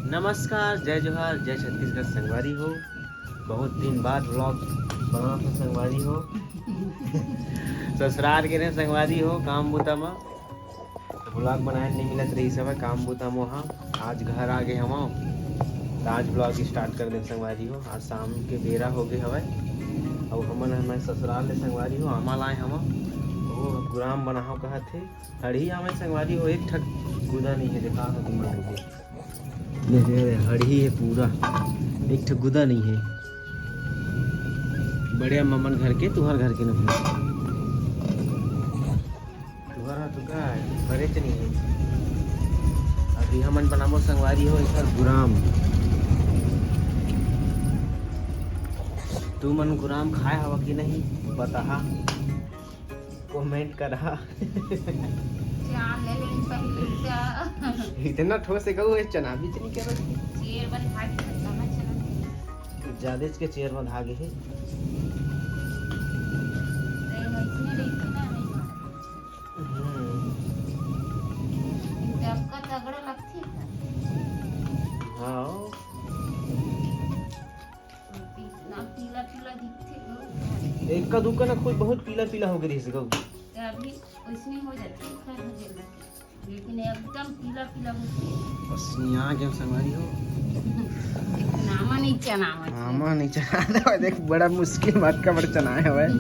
नमस्कार, जय जोहार, जय छत्तीसगढ़। संगवारी हो, बहुत दिन बाद व्लॉग बना था संगवारी हो। ससुराल के ने संगवारी हो काम बूता में तो ब्लॉग बनाए नहीं मिलत रही सब काम बूता में। वहाँ आज घर आ गए हम तो आज ब्लॉग स्टार्ट कर दे संगवारी हो। आज शाम के बेरा हो गए हवे और हमन हमारे ससुराल ले संगवारी हो आमा लाए हम वो गुराम बनाओ कहा थे हड़ी आमे संगवारी हो। एक ठक गुदा नहीं है, देखा हो तुम हड़ी है पूरा, एक ठक गुदा नहीं है। बढ़िया ममन घर के तुहर घर के नहीं तुहर तो का बड़े नहीं है। अभी हमन बनामो संगवारी हो इधर गुराम। तू मन गुराम खाए हवा कि नहीं बता, कमेंट करा। इतना ठोस है कहू चना भी नहीं कर चेयर बन खा के खाना चला ज्यादा के चेयर में धागे है। आपका तगड़ा लगती है। हाँ इतना पीला पीला दिखते एक का दुकान ना कोई बहुत पीला पीला हो गई है अभी उसमें हो जाती है खैर मुझे लगता, लेकिन एकदम पीला पीला होती है। बस यहाँ के संगवारी हो नामा नहीं चना मामा नहीं चना देख बड़ा मुश्किल बात का बड़ा चना है भाई।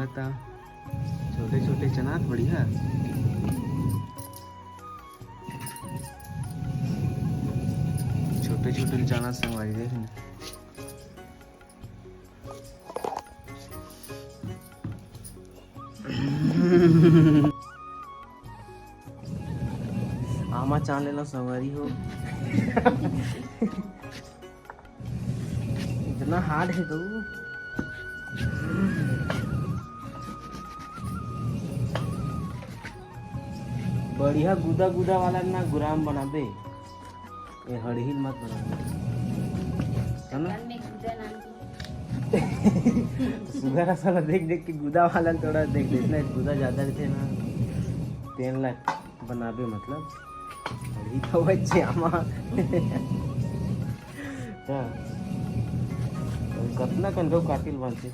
तो छोटे छोटे चना बढ़िया छोटे छोटे चना संगवारी देख ना। आमा चान लेना संगवारी हो। इतना हार्ड है तो बढ़िया गुदा गुदा वाला ना गुराम बना दे, ये हड़हील मत बना है ना। सुगर साला देख देख के गुदा वाला थोड़ा देख देना, गुदा ज्यादा रहते ना तेल ला बनाबे मतलब हड़ी तो बच्चे आमा। कतना कन काटिल बनते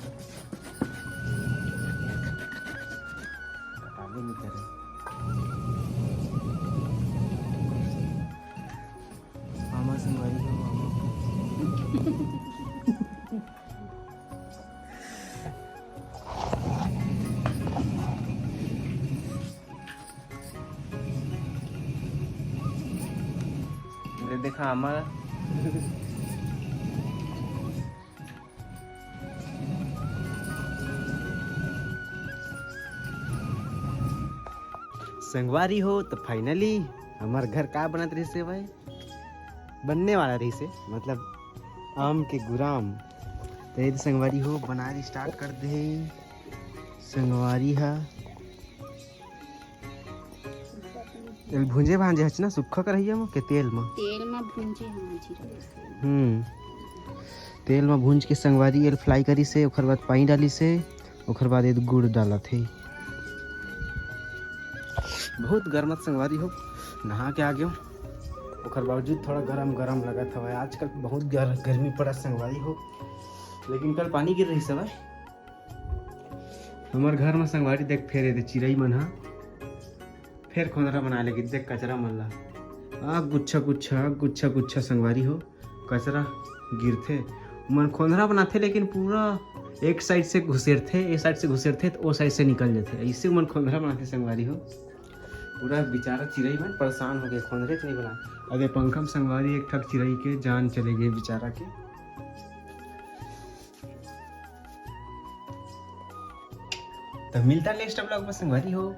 कटाबे नहीं करे। आमा संगवारी हो देखा हमारा संगवारी हो तो फाइनली हमार घर का बनत रही से भाई, बनने वाला रही से मतलब आम के गुराम। तो संगवारी हो बना स्टार्ट कर दे संगवारी है। भुंजे भांजे हच ना सुखा कर रही के तेल में भूंजे तेल में भूंज के संगवारी एल फ्राई करी से ओकर बाद पानी डाली से ओकर बाद गुड़ डाला थे। बहुत गर्मत संगवारी हो नहा के आ गयो ओकर बावजूद थोड़ा गरम गरम लगा था। आजकल बहुत गर्मी पड़ा संगवारी हो, लेकिन कल पानी गिर रही सब हमार घर में संगवारी देख फेरे थे चिड़ई मन हा फिर खोंदरा बना लेगी देख कचरा मन ला गुच्छा गुच्छा गुच्छा गुच्छा संगवारी हो कचरा गिरथे मन खोंदरा बनाते, लेकिन पूरा एक साइड से घुसेरथे एक साइड से घुसेरथे तो वो साइड से निकल जाते ऐसे मन खोंदरा बनाते संगवारी हो। पूरा बेचारा चिड़ई मन परेशान हो गए खोंदरे तो नहीं बना। अरे पंखम संगवारी एक ठक चिड़ई के जान चले गए बेचारा के। तो मिलता नेक्स्ट ब्लॉग में संगवारी हो।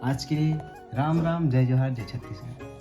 आज के लिए राम राम, जय जोहार, जय छत्तीसगढ़।